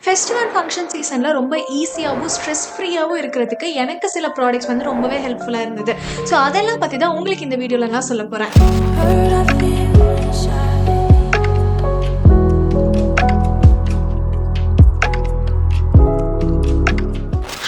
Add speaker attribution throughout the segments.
Speaker 1: Festival function சீசனில் ரொம்ப ஈஸியாகவும் ஸ்ட்ரெஸ் ஃப்ரீயாகவும் இருக்கிறதுக்கு எனக்கு சில ப்ராடக்ட்ஸ் வந்து ரொம்பவே ஹெல்ப்ஃபுல்லாக இருந்தது. ஸோ அதெல்லாம் பற்றி தான் உங்களுக்கு இந்த வீடியோவில் நான் சொல்ல போகிறேன்.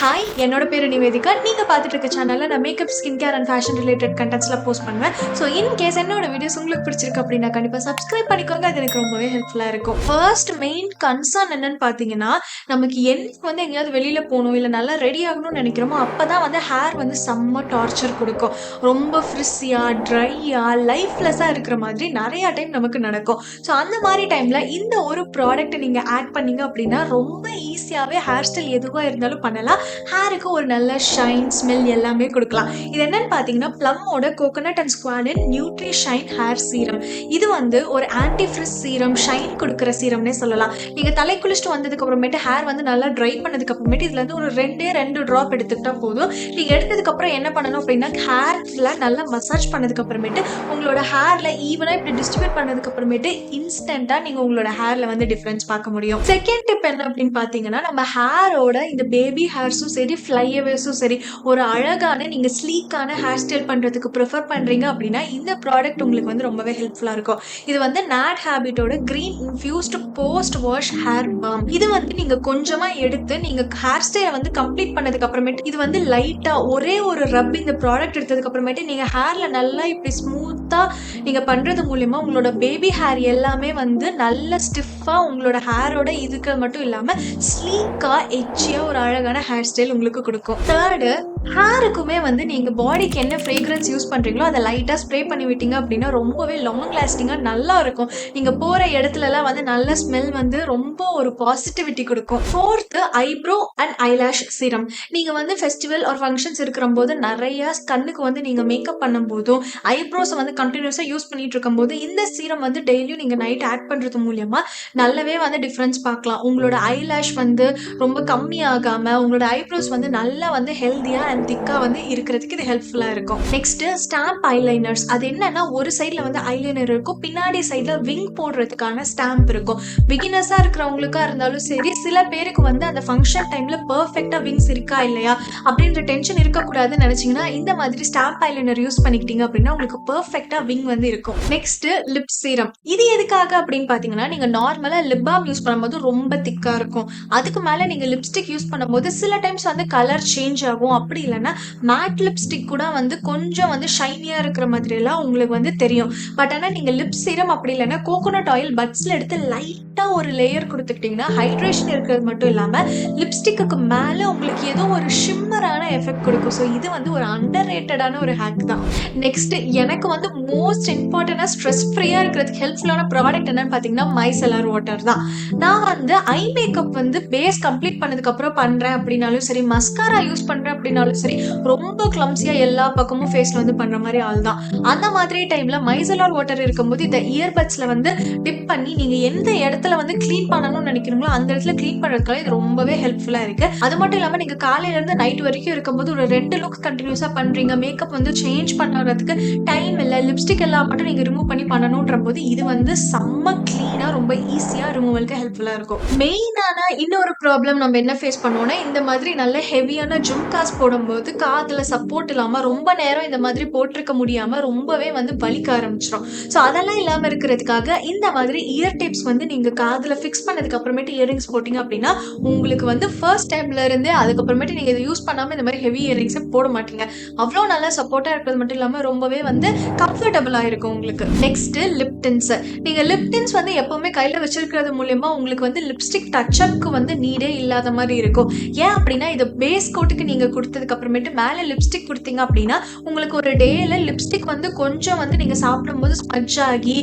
Speaker 1: ஹாய், என்னோட பேர் நிவேதிகா. நீங்கள் பார்த்துட்டு இருக்க சேனலில் நான் makeup, skin care and fashion related கண்டென்ட்ஸ்லாம் போஸ்ட் பண்ணுவேன். ஸோ இன்கேஸ் என்னோட வீடியோஸ் உங்களுக்கு பிடிச்சிருக்கு அப்படின்னா கண்டிப்பாக சப்ஸ்கிரைப் பண்ணிக்கோங்க. அது எனக்கு ரொம்பவே ஹெல்ப்ஃபுல்லாக இருக்கும். ஃபர்ஸ்ட் மெயின் கன்சர்ன் என்னன்னு பார்த்தீங்கன்னா, நமக்கு என்னைக்கு வந்து எங்கேயாவது வெளியில் போகணும் இல்லை நல்லா ரெடி ஆகணும்னு நினைக்கிறோமோ அப்போ தான் வந்து ஹேர் வந்து செம்ம டார்ச்சர் கொடுக்கும். ரொம்ப ஃப்ரிஸியாக, ட்ரையாக, லைஃப்லெஸ்ஸாக இருக்கிற மாதிரி நிறையா டைம் நமக்கு நடக்கும். ஸோ அந்த மாதிரி டைமில் இந்த ஒரு ப்ராடக்ட்டை நீங்கள் ஆட் பண்ணீங்க அப்படின்னா ரொம்ப ஈஸியாகவே ஹேர் ஸ்டைல் எதுவாக இருந்தாலும் பண்ணலாம். ஹேருக்கு ஒரு நல்ல ஷைன், ஸ்மெல் எல்லாமே கொடுக்கலாம். இது என்னன்னு பார்த்தீங்கன்னா, ப்ளம்மோட coconut and squalane nutri shine hair serum. இது வந்து ஒரு ஆன்டி ஃப்ரிஸ் சீரம், ஷைன் கொடுக்குற சீரம்னே சொல்லலாம். நீங்கள் தலை குளிச்சுட்டு வந்ததுக்கு அப்புறமேட்டு ஹேர் வந்து நல்லா ட்ரை பண்ணதுக்கு அப்புறமேட்டு இதுல இருந்து ஒரு 2 ட்ராப் எடுத்துக்கிட்டா போதும். நீங்கள் எடுத்ததுக்கு அப்புறம் என்ன பண்ணணும் அப்படின்னா, ஹேர்ல நல்லா மசாஜ் பண்ணதுக்கு அப்புறமேட்டு உங்களோட ஹேர்ல ஈவனா இப்படி டிஸ்ட்ரிபியூட் பண்ணதுக்கு அப்புறமேட்டு இன்ஸ்டன்டா நீங்க உங்களோட ஹேர்ல வந்து டிஃபரன்ஸ் பார்க்க முடியும். செகண்ட் டிப் என்ன அப்படின்னு பார்த்தீங்கன்னா, நம்ம ஹேரோட இந்த பேபி ஹேர்ஸும் சரி, ஃப்ளைஅவேஸும் சரி, ஒரு அழகான நீங்க ஸ்லீக்கான ஹேர் ஸ்டைல் பண்றதுக்கு ப்ரிஃபர் பண்றீங்க அப்படின்னா இந்த ப்ராடக்ட் உங்களுக்கு வந்து ரொம்பவே ஹெல்ப்ஃபுல்லா இருக்கும். இது வந்து நாட் ஹேபிட்டோட green infused post wash hair balm. இது வந்து நீங்க கொஞ்சமா எடுத்து நீங்க ஹேர் ஸ்டைலை வந்து கம்ப்ளீட் பண்ணதுக்கு அப்புறமேட்டு இது வந்து லைட்டா ஒரே ஒரு ரப் இந்த ப்ராடக்ட் எடுத்ததுக்கு அப்புறமேட்டு நீங்க ஹேர்ல நல்லா இப்படி ஸ்மூத்தா நீங்க பண்றது மூலியமா உங்களோட பேபி ஹேர் எல்லாமே வந்து நல்ல ஸ்டிஃபா உங்களோட ஹேரோட இதுக்கு மட்டும் இல்லாம ஸ்லீக்கா எச்சியா ஒரு அழகான ஹேர் ஸ்டைல் உங்களுக்கு கொடுக்கும். தேர்டு, ஹேருக்குமே வந்து நீங்க பாடிக்கு என்ன ஃப்ரேக்ரன்ஸ் யூஸ் பண்றீங்களோ அதை லைட்டா ஸ்ப்ரே பண்ணி விட்டீங்க அப்படின்னா ரொம்பவே லாங் லாஸ்டிங்கா நல்லா இருக்கும். நீங்க போற இடத்துல எல்லாம் வந்து நல்ல ஸ்மெல் வந்து ரொம்ப ஒரு பாசிட்டிவிட்டி கொடுக்கும். Fourth, eyebrow and eyelash serum. நீங்க வந்து ஃபெஸ்டிவல் ஒரு ஃபங்க்ஷன்ஸ் இருக்கிற போது நிறைய கண்ணுக்கு வந்து நீங்க மேக்கப் பண்ணும் போதும் ஐப்ரோஸ் வந்து கண்டினியூஸா யூஸ் பண்ணிட்டு இருக்கும் போது இந்த சீரம் வந்து டெய்லியும் நீங்க நைட் ஆட் பண்றது மூலியமா நல்லாவே வந்து டிஃபரன்ஸ் பார்க்கலாம். உங்களோட ஐலாஷ் வந்து ரொம்ப கம்மியாகாம உங்களோட ஐப்ரோஸ் வந்து நல்லா வந்து ஹெல்தியா அண்ட் திக்கா வந்து இருக்கிறதுக்கு இது ஹெல்ப்ஃபுல்லா இருக்கும். Next, stamp eyeliners. அது என்னன்னா, ஒரு சைட்ல வந்து ஐலைனர் இருக்கும், பின்னாடி சைட்ல விங் போடுறதுக்கான ஸ்டாம்ப் இருக்கும். பிகினர்ஸா இருக்கிறவங்களுக்கா இருந்தாலும் சரி, சில பேருக்கு வந்து அந்த ஃபங்க்ஷன் டைம்ல பெர்ஃபெக்ட்டா விங்ஸ் இருக்கா இல்லையா அப்படின்ற டென்ஷன் இருக்கக்கூடாதுன்னு நினைச்சீங்கன்னா இந்த மாதிரி ஸ்டாம்ப் ஐலைனர் யூஸ் பண்ணிக்கிட்டீங்க அப்படின்னா உங்களுக்கு பெர்ஃபெக்ட்டா விங் வந்து இருக்கும். Next, lip serum. இது எதுக்காக அப்படின்னு பாத்தீங்கன்னா, நீங்க நார்மலா லிப் பாம் யூஸ் பண்ணும்போது ரொம்ப திக்கா இருக்கும். அதுக்கு மேல நீங்க லிப்ஸ்டிக் யூஸ் பண்ணும்போது சில டைம்ஸ் வந்து கலர் சேஞ்ச் ஆகும். அப்படி இல்லைன்னா மேட் லிப்ஸ்டிக் கூட வந்து கொஞ்சம் வந்து ஷைனியா இருக்கிற மாதிரி எல்லாம் உங்களுக்கு வந்து தெரியும். பட் ஆனா நீங்க லிப் சீரம் அப்படி இல்லைன்னா கோகோனட் ஆயில் பட்ஸ்ல எடுத்து லைட்டா ஒரு லேயர் கொடுத்துக்கிட்டீங்கன்னா ஹைட்ரேஷன் இருக்கிறது மட்டும் இல்லாம லிப்ஸ்டிக்கு மேல உங்களுக்கு ஏதோ ஒரு ஷிம்மரான எஃபெக்ட் கொடுக்கும். ஸோ இது வந்து ஒரு அண்டர் ரேட்டடான ஒரு ஹேக் தான். நெக்ஸ்ட், எனக்கு வந்து மோஸ்ட் இம்பார்ட்டன்டா ஸ்ட்ரெஸ் ஃப்ரீயா இருக்கிறதுக்கு ஹெல்ப்ஃபுல்லான ப்ராடக்ட் என்னன்னு பாத்தீங்கன்னா மைசெலர் வாட்டர் தான். நான் வந்து ஐ மேக்கப் வந்து பேஸ் கம்ப்ளீட் பண்ணதுக்கு அப்புறம் பண்றேன் அப்படின்னாலும் சரி, மஸ்காரா யூஸ் பண்றேன் அப்படின்னாலும் சரி, ரொம்ப கிளம்சியா எல்லா பக்கமும் ஃபேஸ்ல வந்து பண்ற மாதிரி ஆள் தான். அந்த மாதிரி டைம்ல மைசெலார் வாட்டர் இருக்கும்போது இந்த இயர்பட்ஸ்ல வந்து டிப் பண்ணி நீங்க எந்த இடத்துல வந்து கிளீன் பண்ணணும்னு நினைக்கிறீங்களோ அந்த இடத்துல கிளீன் பண்றதுக்காக இது ரொம்பவே ஹெல்ப்ஃபுல்லா இருக்கு. அது மட்டும் இல்லாம நீங்க காலையில இருந்து நைட் வரைக்கும் இருக்கும்போது ஒரு 2 லுக்ஸ் கண்டினியூஸா பண்றீங்க, மேக்கப் வந்து சேஞ்ச் பண்றதுக்கு டைம் இல்ல, லிப்ஸ்டிக் எல்லாம் மட்டும் நீங்க ரிமூவ் பண்ணி பண்ணணும்ன்ற போது இது வந்து செம்ம கிளீனா ரொம்ப ஈஸியா ரிமூவலுக்கு ஹெல்ப்ஃபுல்லா இருக்கும். மெயினான இன்னொரு ப்ராப்ளம் நம்ம என்ன ஃபேஸ் பண்ணுவோம்னா, இந்த மாதிரி நல்ல ஹெவியான ஜும்காஸ் போடும்போது காதுல சப்போர்ட் இல்லாம ரொம்ப நேரம் இந்த மாதிரி போட்டிருக்க முடியாம ரொம்பவே வந்து வலிக்க ஆரம்பிச்சிடும். ஸோ அதெல்லாம் இல்லாம இருக்கிறதுக்காக இந்த மாதிரி இயர் டிப்ஸ் வந்து நீங்க காதுல ஃபிக்ஸ் பண்ணதுக்கு அப்புறமேட்டு இயரிங்ஸ் போட்டீங்க அப்படின்னா உங்களுக்கு வந்து ஃபர்ஸ்ட் டைம்ல இருந்து அதுக்கப்புறமேட்டு நீங்க இதை யூஸ் பண்ணாம இந்த மாதிரி ஹெவி இயரிங்ஸ் போட மாட்டீங்க. அவ்வளோ நல்லா சப்போர்ட்டா இருக்கிறது மட்டும் இல்லாம ரொம்பவே வந்து கம்ஃபர்டபுளா இருக்கும் உங்களுக்கு. Next, lip tins. நீங்க லிப் டின்ஸ் வந்து எப்பவுமே கையில வச்சிருக்கிறது மூலியமா உங்களுக்கு வந்து லிப்ஸ்டிக் டச் அப்க்கு வந்து நீடே இல்லாத மாதிரி இருக்கும். ஏன் அப்படின்னா, இது பேஸ் கோட்டுக்கு நீங்க கொடுத்ததுக்கு அப்புறமேட்டு மேல லிப்ஸ்டிக் கொடுத்தீங்க அப்படின்னா உங்களுக்கு ஒரு டேல லிப்ஸ்டிக் வந்து கொஞ்சம் வந்து நீங்க சாப்பிடும்போது ஸ்மட்ச் ஆகி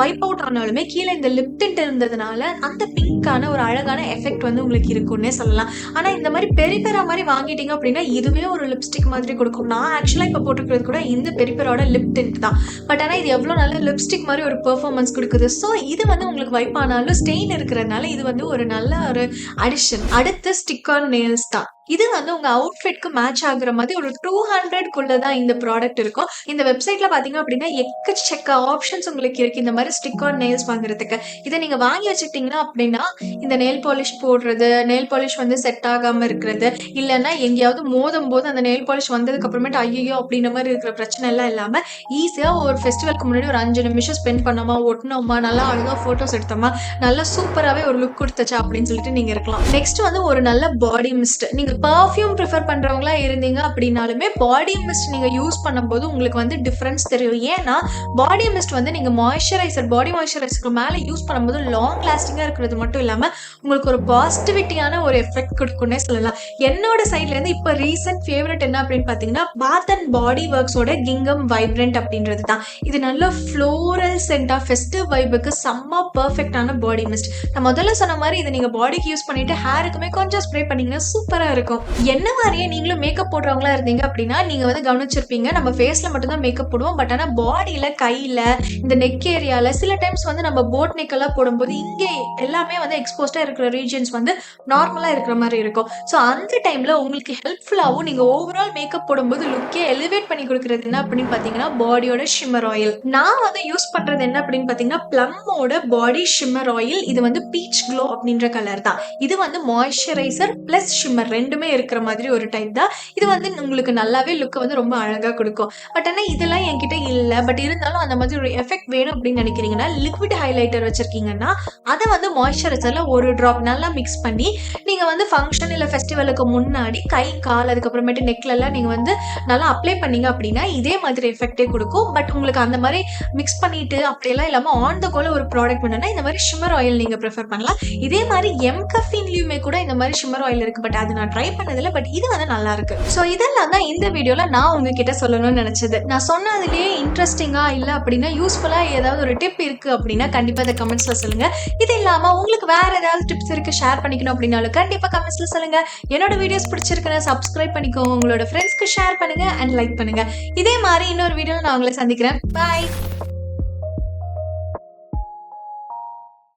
Speaker 1: வைப் அவுட் ஆனாலுமே கீழே இந்த லிப் டிண்ட் இருந்ததுனால அந்த பிங்கான ஒரு அழகான எஃபெக்ட் வந்து உங்களுக்கு இருக்கும்னே சொல்லலாம். ஆனா இந்த மாதிரி பெரிபெரா மாதிரி வாங்கிட்டீங்க அப்படின்னா இதுவே ஒரு லிப்ஸ்டிக் மாதிரி கொடுக்கும். நான் ஆக்சுவலா இப்ப போட்டுக்கிறது கூட இந்த பெரிபெரோட லிப் டிண்ட் தான். பட் ஆனா இது எவ்வளவு நல்ல லிப்ஸ்டிக் மாதிரி ஒரு பெர்ஃபார்மன்ஸ் கொடுக்குது. ஸோ இது வந்து உங்களுக்கு வைப் ஆனாலும் ஸ்டெயின் இருக்கிறதுனால இது வந்து ஒரு நல்ல ஒரு அடிஷன். அடுத்து, ஸ்டிக் ஆன் நெயில்ஸ் தான். இது வந்து உங்க அவுட்ஃபிட்க்கு மேட்ச் ஆகுற மாதிரி ஒரு 200க்குள்ள தான் இந்த ப்ராடக்ட் இருக்கும். இந்த வெப்சைட்ல பாத்தீங்க அப்படின்னா எக்கச்சக்க ஆப்ஷன்ஸ் உங்களுக்கு இருக்கு இந்த மாதிரி ஸ்டிக் ஆன் நெயில்ஸ் வாங்குறதுக்கு. இதை நீங்க வாங்கி வச்சுக்கிட்டீங்கன்னா அப்படின்னா இந்த நெயில் பாலிஷ் போடுறது, நெயில் பாலிஷ் வந்து செட் ஆகாம இருக்கிறது, இல்லைன்னா எங்கேயாவது மோதும் போது அந்த நெயில் பாலிஷ் வந்ததுக்கு அப்புறமேட்டு ஐயோ அப்படின்ற மாதிரி இருக்கிற பிரச்சனை எல்லாம் இல்லாம ஈஸியா ஒரு ஃபெஸ்டிவலுக்கு முன்னாடி ஒரு 5 நிமிஷம் ஸ்பெண்ட் பண்ணோமா, ஒட்டினோமா, நல்லா அழகா போட்டோஸ் எடுத்தோமா, நல்லா சூப்பராகவே ஒரு லுக் கொடுத்துச்சா அப்படின்னு சொல்லிட்டு நீங்க இருக்கலாம். நெக்ஸ்ட் வந்து ஒரு நல்ல பாடி மிஸ்ட். நீங்க பர்ஃப்யூம் ப்ரிஃபர் பண்றவங்களா இருந்தீங்க அப்படின்னாலுமே பாடி மிஸ்ட் நீங்க யூஸ் பண்ணும்போது உங்களுக்கு வந்து டிஃபரன்ஸ் தெரியும். ஏன்னா பாடி மிஸ்ட் வந்து நீங்க மாய்ஸ்சரைசர், பாடி மாய்ஸ்சரைசருக்கு மேல யூஸ் பண்ணும்போது லாங் லாஸ்டிங்கா இருக்கிறது மட்டும் இல்லாம உங்களுக்கு ஒரு பாசிட்டிவிட்டியான ஒரு எஃபெக்ட் கொடுக்கும்னே சொல்லலாம். என்னோட சைட்ல இருந்து இப்ப ரீசன்ட் ஃபேவரட் என்ன அப்படின்னு பாத்தீங்கன்னா பாத் அண்ட் பாடி ஒர்க்ஸோட கிங்கம் வைப்ரண்ட் அப்படின்றது தான். இது நல்ல ஃப்ளோரல் சென்டா ஃபெஸ்டிவ் வைபுக்கு செம்ம பர்ஃபெக்டான பாடி மிஸ்ட். நான் முதல்ல சொன்ன மாதிரி இதை நீங்க பாடிக்கு யூஸ் பண்ணிட்டு ஹேருக்குமே கொஞ்சம் ஸ்ப்ரே பண்ணீங்கன்னா சூப்பரா இருக்கும். என்ன மாதிரியே நீங்களும் மேக்கப் போடுறவங்களா இருந்தீங்க அப்படின்னா நீங்க வந்து கவனிச்சிருப்பீங்க, நம்ம ஃபேஸ்ல மட்டும் தான் மேக்கப் போடுவோம். பட் ஆனா பாடியில, கையில, இந்த நெக் ஏரியால சில டைம்ஸ் வந்து நம்ம போட் நெக் எல்லாம் போடும்போது இங்கே எல்லாமே வந்து எக்ஸ்போஸ்டா இருக்கிற ரீஜன்ஸ் வந்து நார்மலா இருக்கிற மாதிரி இருக்கும். ஸோ அந்த டைம்ல உங்களுக்கு ஹெல்ப்ஃபுல்லாகவும் நீங்க ஓவரால் மேக்கப் போடும்போது லுக்கே எலிவேட் பண்ணி கொடுக்கறது என்ன அப்படின்னு பாத்தீங்கன்னா பாடியோட ஷிம்மர் ஆயில். நான் வந்து யூஸ் பண்றது என்ன அப்படின்னு பாத்தீங்கன்னா பிளம்மோட பாடி ஷிம்மர் ஆயில். இது வந்து பீச் க்ளோ அப்படின்ற கலர் தான். இது வந்து மாய்ஸ்சரைசர் பிளஸ் ஷிம்மர் ரெண்டுமே இருக்கிற மாதிரி ஒரு டைப் தான். இது வந்து உங்களுக்கு நல்லாவே லுக் வந்து ரொம்ப அழகா கொடுக்கும். பட் ஆனா இதெல்லாம் என்கிட்ட இல்ல. பட் இருந்தாலும் அந்த மாதிரி ஒரு எஃபெக்ட் வேணும் அப்படின்னு நினைக்கிறீங்கன்னா லிக்விட் ஹைலைட்டர் வச்சிருக்கீங்கன்னா அதை வந்து மாய்ஸ்சரைசர்ல ஒரு டிராப் நல்லா மிக்ஸ் பண்ணி நீங்க வந்து ஃபங்க்ஷன் இல்ல ஃபெஸ்டிவலுக்கு முன்னாடி கை, கால், அதுக்கப்புறமேட்டு நெக்ல எல்லாம் நீங்க வந்து நல்லா அப்ளை பண்ணீங்க அப்படின்னா இதே மாதிரி எஃபெக்டே கொடுக்கும். பட் உங்களுக்கு அந்த மாதிரி மிக்ஸ் பண்ணிட்டு அப்படியெல்லாம் இல்லாம ஆன் த கோல ஒரு ப்ராடக்ட் வேணும்னா இந்த மாதிரி ஷிம்மர் ஆயில் நீங்க ப்ரிஃபர் பண்ணலாம். இதே மாதிரி எம்கஃபின்லயுமே கூட இந்த மாதிரி ஷிம்மர் ஆயில் இருக்கு. பட் அது நான் ட்ரை பண்ணதில்லை. பட் இது வந்து நல்லா இருக்கு. ஸோ இதெல்லாம் தான் இந்த வீடியோல நான் உங்ககிட்ட சொல்லணும்னு நினைச்சது. நான் சொன்னதுலேயே இன்ட்ரெஸ்டிங்கா இல்லை அப்படின்னா யூஸ்ஃபுல்லா ஏதாவது ஒரு டிப் இருக்கு அப்படின்னா கண்டிப்பா அதை கமெண்ட்ஸ்ல சொல்லுங்க. இது இல்லாம உங்களுக்கு வேற ஏதாவது டிப்ஸ் இருக்கு ஷேர் பண்ணிக்கணும் அப்படின்னாலும் கண்டிப்பா கமெண்ட்ஸ்ல சொல்லுங்க. என்னோட வீடியோஸ் பிடிச்சிருக்குன்னு சப்ஸ்கிரைப் பண்ணிக்கோங்க, உங்களோட ஃப்ரெண்ட்ஸ்க்கு ஷேர் பண்ணுங்க அண்ட் லைக் பண்ணுங்க. இதே மாதிரி இன்னொரு வீடியோல நான் உங்களை சந்திக்கிறேன். பாய்.